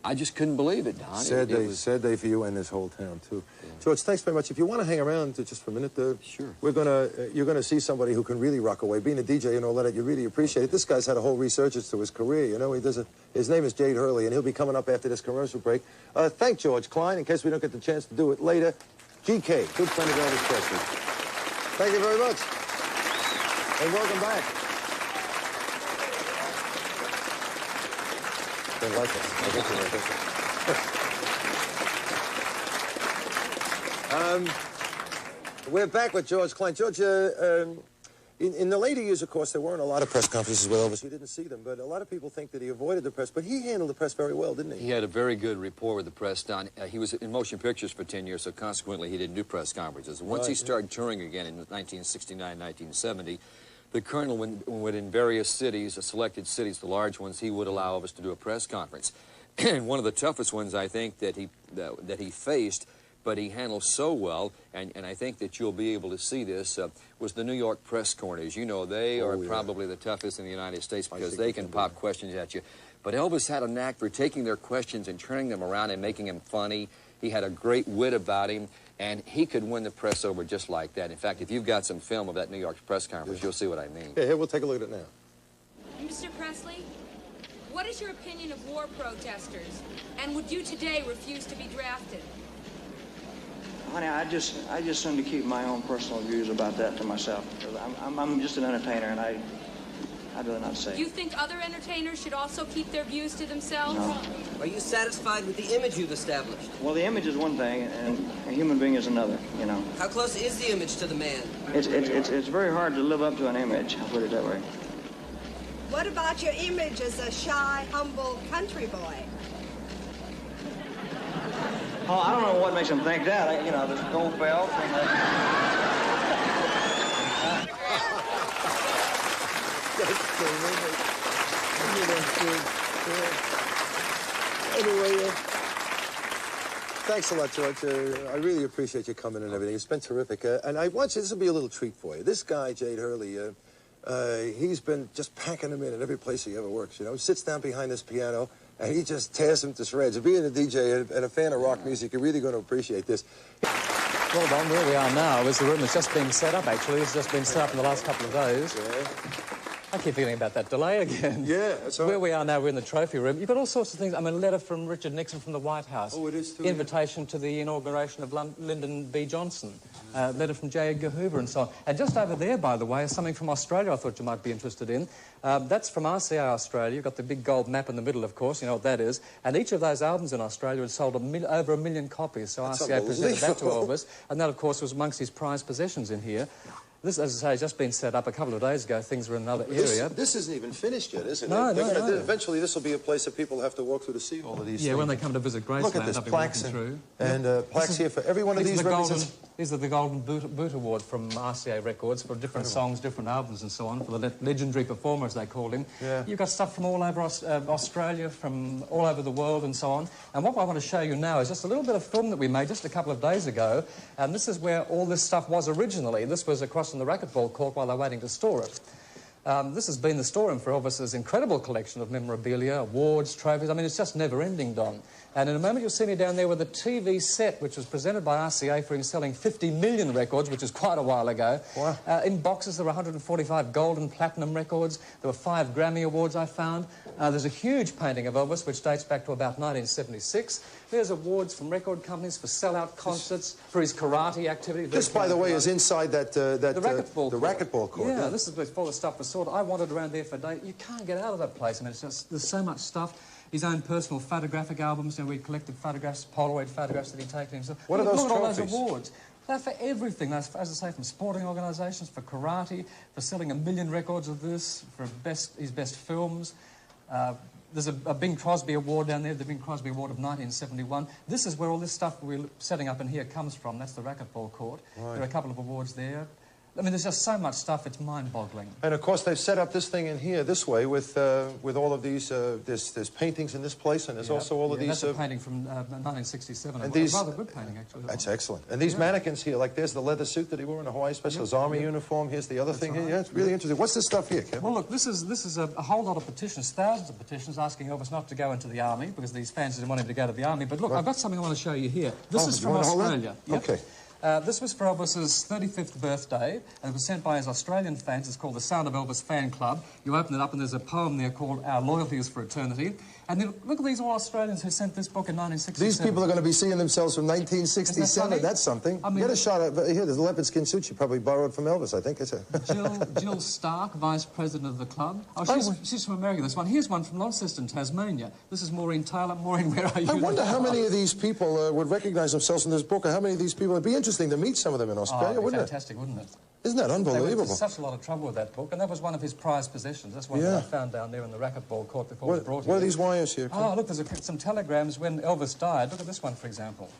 [SPEAKER 5] I just couldn't believe it, Don.
[SPEAKER 1] Sad day for you and this whole town, too. Yeah. George, thanks very much. If you want to hang around just for a minute,
[SPEAKER 5] sure.
[SPEAKER 1] You're gonna see somebody who can really rock away. Being a DJ and all that, you really appreciate it. This guy's had a whole resurgence to his career. You know, his name is Jade Hurley, and he'll be coming up after this commercial break. Thank George Klein, in case we don't get the chance to do it later. GK, good friend of Elvis Presley. Thank you very much, and welcome back. Don't like it. I guess you don't think so. We're back with George Klein. George, in the later years, of course, there weren't a lot of press conferences with Elvis. We didn't see them, but a lot of people think that he avoided the press. But he handled the press very well, didn't he?
[SPEAKER 5] He had a very good rapport with the press, Don. He was in motion pictures for 10 years, so consequently he didn't do press conferences. Once he started touring again in 1969, 1970, the Colonel would in various cities, selected cities, the large ones, he would allow Elvis to do a press conference. And one of the toughest ones, I think, that he faced, but he handled so well, and I think that you'll be able to see this, was the New York press corners. You know, they are probably the toughest in the United States because they can pop questions at you. But Elvis had a knack for taking their questions and turning them around and making them funny. He had a great wit about him, and he could win the press over just like that. In fact, if you've got some film of that New York press conference, you'll see what I mean.
[SPEAKER 1] Yeah, here, we'll take a look at it now.
[SPEAKER 8] Mr. Presley, what is your opinion of war protesters? And would you today refuse to be drafted?
[SPEAKER 7] Honey, I just seem to keep my own personal views about that to myself. Because I'm just an entertainer, and I'd rather not say.
[SPEAKER 8] Do you think other entertainers should also keep their views to themselves?
[SPEAKER 7] No.
[SPEAKER 9] Are you satisfied with the image you've established?
[SPEAKER 7] Well, the image is one thing, and a human being is another, you know.
[SPEAKER 9] How close is the image to the man?
[SPEAKER 7] It's very hard to live up to an image, I'll put it that way.
[SPEAKER 10] What about your image as a shy, humble country boy?
[SPEAKER 7] Oh, I don't know what makes them think that. You know, there's gold belts and
[SPEAKER 1] Anyway, thanks a lot, George. I really appreciate you coming and everything. It's been terrific. And I want you, this will be a little treat for you. This guy, Jade Hurley, he's been just packing them in every place he ever works, you know. He sits down behind this piano, and he just tears them to shreds. And being a DJ and a fan of rock music, you're really going to appreciate this.
[SPEAKER 2] Well, Don, where we are now is the room that's just been set up, actually. It's just been set up in the last couple of days.
[SPEAKER 1] Yeah.
[SPEAKER 2] I keep feeling about that delay again.
[SPEAKER 1] Yeah, that's all
[SPEAKER 2] Where
[SPEAKER 1] right.
[SPEAKER 2] we are now, we're in the trophy room. You've got all sorts of things. I mean, a letter from Richard Nixon from the White House.
[SPEAKER 1] Oh, it is too.
[SPEAKER 2] Invitation to the inauguration of Lyndon B. Johnson. Letter from J. Edgar Hoover and so on. And just over there, by the way, is something from Australia I thought you might be interested in. That's from RCA Australia. You've got the big gold map in the middle, of course. You know what that is. And each of those albums in Australia had sold over 1 million copies. So
[SPEAKER 1] That's
[SPEAKER 2] RCA presented that to Elvis. And that, of course, was amongst his prized possessions in here. This, as I say, has just been set up a couple of days ago. Things were in another area.
[SPEAKER 1] This isn't even finished yet, is it?
[SPEAKER 2] No, no.
[SPEAKER 1] Eventually, this will be a place that people have to walk through to see all of these things.
[SPEAKER 2] Yeah, when they come to visit Graceland,
[SPEAKER 1] look at this, plaques plaques here for every one of these represents.
[SPEAKER 2] These are the Golden Boot Award from RCA Records for different songs, different albums and so on, for the legendary performer, as they called him.
[SPEAKER 1] Yeah.
[SPEAKER 2] You've got stuff from all over Australia, from all over the world and so on. And what I want to show you now is just a little bit of film that we made just a couple of days ago. And this is where all this stuff was originally. This was across in the racquetball court while they're waiting to store it. This has been the storeroom for Elvis's incredible collection of memorabilia, awards, trophies. I mean, it's just never-ending, Don. And in a moment, you'll see me down there with a TV set, which was presented by RCA for him selling 50 million records, which is quite a while ago.
[SPEAKER 1] Wow.
[SPEAKER 2] In boxes, there were 145 gold and platinum records. There were 5 Grammy Awards, I found. There's a huge painting of Elvis, which dates back to about 1976. There's awards from record companies for sell-out concerts, for his karate activity.
[SPEAKER 1] This, by the way, is inside that
[SPEAKER 2] the racquetball court.
[SPEAKER 1] Yeah,
[SPEAKER 2] this is before the stuff was sorted. I wandered around there for days. You can't get out of that place. I mean, it's just, there's so much stuff. His own personal photographic albums, you know, we collected photographs, Polaroid photographs that he'd taken himself.
[SPEAKER 1] What are those
[SPEAKER 2] Look at all
[SPEAKER 1] trophies?
[SPEAKER 2] those awards. They're for everything. That's, as I say, from sporting organisations, for karate, for selling 1 million records of this, for his best films. There's a Bing Crosby Award down there, the Bing Crosby Award of 1971. This is where all this stuff we're setting up in here comes from. That's the racquetball court. Right. There are a couple of awards there. I mean, there's just so much stuff, it's mind-boggling.
[SPEAKER 1] And, of course, they've set up this thing in here this way with all of these, there's paintings in this place, and there's also all of these...
[SPEAKER 2] That's a painting from 1967.
[SPEAKER 1] And these,
[SPEAKER 2] a rather good painting, actually.
[SPEAKER 1] That's excellent. And these mannequins here, like there's the leather suit that he wore in the Hawaii Special, his army uniform. Here's the other thing here. Yeah, it's really interesting. What's this stuff here, Kevin?
[SPEAKER 2] Well, look, this is a whole lot of petitions, thousands of petitions asking Elvis not to go into the army because these fans didn't want him to go to the army. But look, I've got something I want to show you here. This is from Australia.
[SPEAKER 1] Yep. Okay.
[SPEAKER 2] This was for Elvis's 35th birthday, and it was sent by his Australian fans. It's called the Sound of Elvis Fan Club. You open it up, and there's a poem there called Our Loyalty is for Eternity. And then look at these all Australians who sent this book in 1967.
[SPEAKER 1] These people are going to be seeing themselves from 1967. That's something. I mean, get a shot at here. There's a leopard skin suit she probably borrowed from Elvis, I think. It's
[SPEAKER 2] Jill Stark, vice president of the club. Oh, she's from America, this one. Here's one from Launceston, Tasmania. This is Maureen Taylor. Maureen, where are you?
[SPEAKER 1] I wonder how many of these people would recognize themselves in this book, or how many of these people... It'd be interesting to meet some of them in Australia, wouldn't it?
[SPEAKER 2] Fantastic, wouldn't it?
[SPEAKER 1] Isn't that unbelievable?
[SPEAKER 2] They went to such a lot of trouble with that book, and that was one of his prized possessions. That's one that I found down there in the racquetball court before it was brought here.
[SPEAKER 1] What are these wires here?
[SPEAKER 2] Oh, look, there's some telegrams when Elvis died. Look at this one, for example.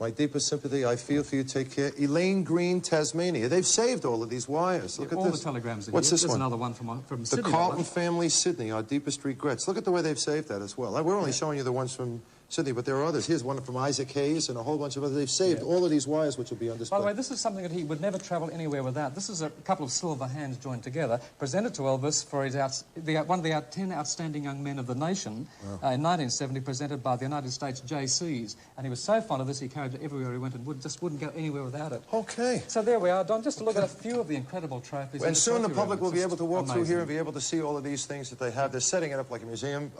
[SPEAKER 1] My deepest sympathy, I feel for you, take care. Elaine Green, Tasmania. They've saved all of these wires. Look at
[SPEAKER 2] all
[SPEAKER 1] this.
[SPEAKER 2] The telegrams are
[SPEAKER 1] What's
[SPEAKER 2] here.
[SPEAKER 1] this
[SPEAKER 2] There's
[SPEAKER 1] one?
[SPEAKER 2] Another one from Sydney.
[SPEAKER 1] The Carlton family, Sydney, our deepest regrets. Look at the way they've saved that as well. We're only showing you the ones from Sydney, but there are others. Here's one from Isaac Hayes and a whole bunch of others. They've saved all of these wires, which will be on display.
[SPEAKER 2] By the way, this is something that he would never travel anywhere without. This is a couple of silver hands joined together, presented to Elvis for his one of the 10 outstanding young men of the nation in 1970, presented by the United States JCs. And he was so fond of this, he carried it everywhere he went and just wouldn't go anywhere without it.
[SPEAKER 1] Okay.
[SPEAKER 2] So there we are, Don, just to look at a few of the incredible trophies.
[SPEAKER 1] And soon the public will be able to walk through here and be able to see all of these things that they have. They're setting it up like a museum.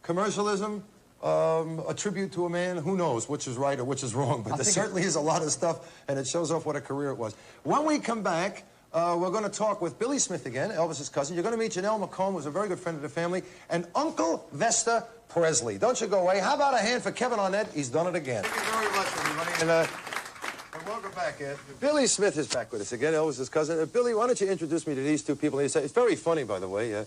[SPEAKER 1] Commercialism, a tribute to a man, who knows which is right or which is wrong, but there certainly is a lot of stuff, and it shows off what a career it was. When we come back, we're going to talk with Billy Smith again, Elvis's cousin. You're going to meet Janelle McComb, who's a very good friend of the family, and Uncle Vesta Presley. Don't you go away. How about a hand for Kevin Arnett? He's done it again. Thank you very much, everybody. And welcome back, Ed. Billy Smith is back with us again, Elvis's cousin. Billy, why don't you introduce me to these two people? It's very funny, by the way.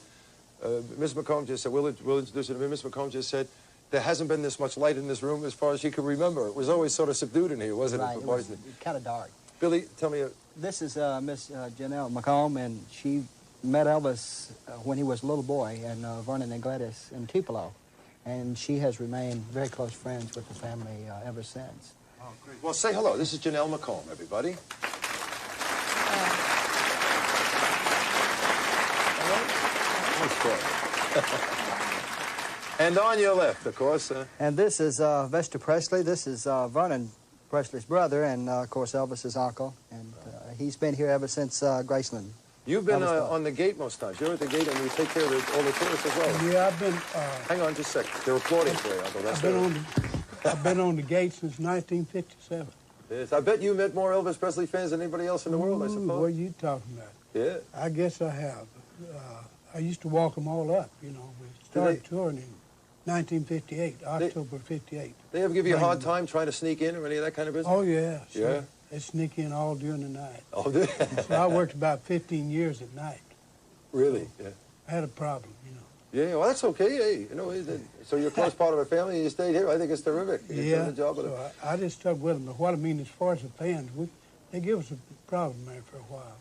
[SPEAKER 1] Miss McComb just said, we'll introduce you to me. Miss McComb just said, there hasn't been this much light in this room as far as she can remember. It was always sort of subdued in here, wasn't it?
[SPEAKER 4] Right, it was kind of dark.
[SPEAKER 1] Billy, tell me...
[SPEAKER 4] This is Miss Janelle McComb, and she met Elvis when he was a little boy, and Vernon and Gladys in Tupelo. And she has remained very close friends with the family ever since.
[SPEAKER 1] Oh, great. Well, say hello. This is Janelle McComb, everybody. Hello. And on your left, of course.
[SPEAKER 4] And this is Vesta Presley. This is Vernon Presley's brother, and, of course, Elvis's uncle. And he's been here ever since Graceland.
[SPEAKER 1] You've been on the gate most times. You're at the gate and you take care of all the tourists as well.
[SPEAKER 11] Yeah, I've been...
[SPEAKER 1] Hang on just a second. They're applauding for you, Uncle Lester.
[SPEAKER 11] I've been on the gate since 1957.
[SPEAKER 1] Yes, I bet you met more Elvis Presley fans than anybody else in the world, I suppose.
[SPEAKER 11] What are you talking about?
[SPEAKER 1] Yeah.
[SPEAKER 11] I guess I have. I used to walk them all up, you know. We started touring in 1958, October 58.
[SPEAKER 1] They ever give you a hard time trying to sneak in or any of that kind of business?
[SPEAKER 11] Oh, yeah. Sure.
[SPEAKER 1] Yeah?
[SPEAKER 11] They sneak in all during the night.
[SPEAKER 1] Oh, did
[SPEAKER 11] So I worked about 15 years at night.
[SPEAKER 1] Really? Yeah.
[SPEAKER 11] I had a problem, you know.
[SPEAKER 1] Yeah, well, that's okay. Hey, you know, so you're a close part of the family and you stayed here. I think it's terrific. You've done the job of
[SPEAKER 11] so I just stuck with them. But what I mean as far as the fans, they give us a problem there for a while.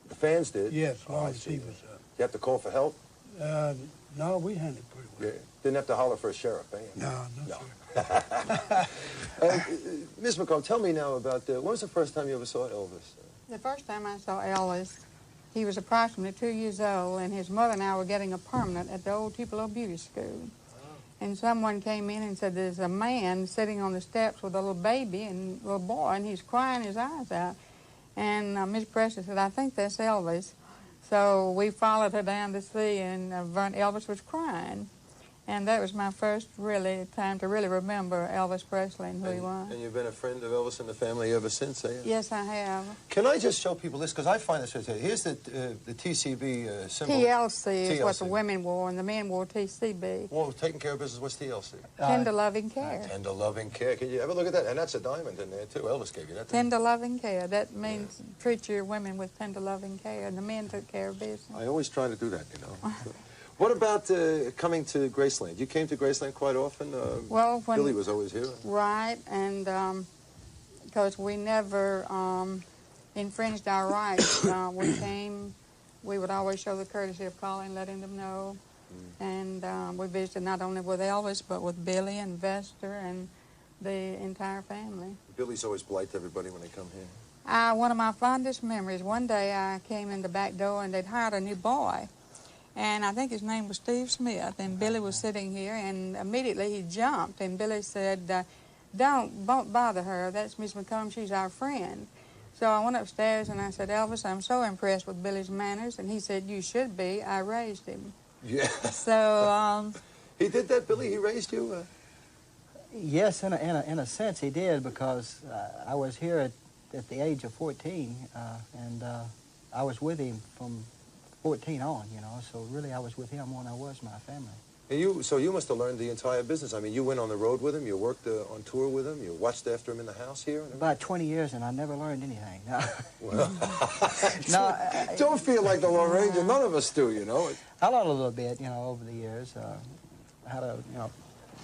[SPEAKER 1] The fans did?
[SPEAKER 11] Yes, as long as he was
[SPEAKER 1] You have to call for help?
[SPEAKER 11] No, we handled it pretty well.
[SPEAKER 1] Yeah. Didn't have to holler for a sheriff, eh?
[SPEAKER 11] No.
[SPEAKER 1] Sir. Miss McComb, tell me now about, when was the first time you ever saw Elvis?
[SPEAKER 12] The first time I saw Elvis, he was approximately 2 years old, and his mother and I were getting a permanent at the old Tupelo Beauty School. And someone came in and said, there's a man sitting on the steps with a little baby and a little boy, and he's crying his eyes out. And Miss Presley said, I think that's Elvis. So we followed her down to see, and Elvis was crying. And that was my first time to really remember Elvis Presley and who he was.
[SPEAKER 1] And you've been a friend of Elvis and the family ever since, eh?
[SPEAKER 12] Yes, I have.
[SPEAKER 1] Can I just show people this? Because I find this. Here's the TCB symbol.
[SPEAKER 12] TLC is what the women wore, and the men wore TCB.
[SPEAKER 1] Well, taking care of business, what's TLC?
[SPEAKER 12] Tender loving care.
[SPEAKER 1] Tender loving care. Can you ever look at that? And that's a diamond in there, too. Elvis gave you that.
[SPEAKER 12] Tender loving care. That means treat your women with tender loving care, and the men took care of business.
[SPEAKER 1] I always try to do that, you know. What about coming to Graceland? You came to Graceland quite often?
[SPEAKER 12] Well, when
[SPEAKER 1] Billy was always here.
[SPEAKER 12] Right, and because we never infringed our rights. We came, we would always show the courtesy of calling, letting them know. And we visited not only with Elvis, but with Billy and Vester and the entire family.
[SPEAKER 1] Billy's always polite to everybody when they come here.
[SPEAKER 12] One of my fondest memories, one day I came in the back door and they'd hired a new boy. And I think his name was Steve Smith, and Billy was sitting here, and immediately he jumped, and Billy said, don't bother her, that's Miss McComb, she's our friend. So I went upstairs and I said, Elvis, I'm so impressed with Billy's manners, and he said, you should be, I raised him.
[SPEAKER 1] Yeah.
[SPEAKER 12] So,
[SPEAKER 1] he did that, Billy? He raised you?
[SPEAKER 4] Yes, in a sense he did, because I was here at the age of 14, and I was with him from 14 on, you know, so really I was with him when I was my family.
[SPEAKER 1] And so you must have learned the entire business. I mean, you went on the road with him, you worked on tour with him, you watched after him in the house here?
[SPEAKER 4] About 20 years, and I never learned anything. No.
[SPEAKER 1] Well, don't feel like the Lone Ranger. None of us do, you know.
[SPEAKER 4] I learned a little bit, you know, over the years, how to, you know,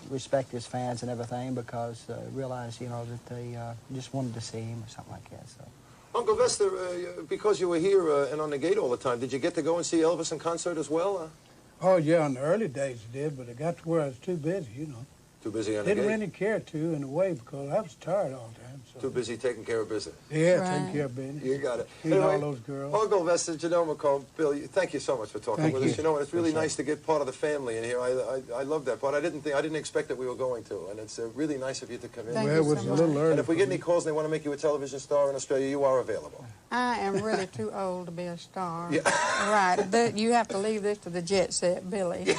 [SPEAKER 4] respect his fans and everything, because realized, you know, that they just wanted to see him or something like that, so.
[SPEAKER 1] Uncle Vester, because you were here and on the gate all the time, did you get to go and see Elvis in concert as well?
[SPEAKER 11] Oh, yeah, in the early days I did, but it got to where I was too busy, you know.
[SPEAKER 1] Too busy on the gate?
[SPEAKER 11] Didn't really care to, in a way, because I was tired all the time. So.
[SPEAKER 1] Too busy taking care of business?
[SPEAKER 11] Yeah, taking care of business.
[SPEAKER 1] You got it.
[SPEAKER 11] Feeding all those girls.
[SPEAKER 1] Uncle Vester, Janelle McComb, Bill, thank you so much for talking with us. You know, it's really nice to get part of the family in here. I love that part. I didn't expect that we were going to, and it's really nice of you to come in.
[SPEAKER 11] Well, it was a little early.
[SPEAKER 1] And if we get any calls and they want to make you a television star in Australia, you are available.
[SPEAKER 12] I am really too old to be a star.
[SPEAKER 1] Yeah.
[SPEAKER 12] Right, but you have to leave this to the jet set, Billy.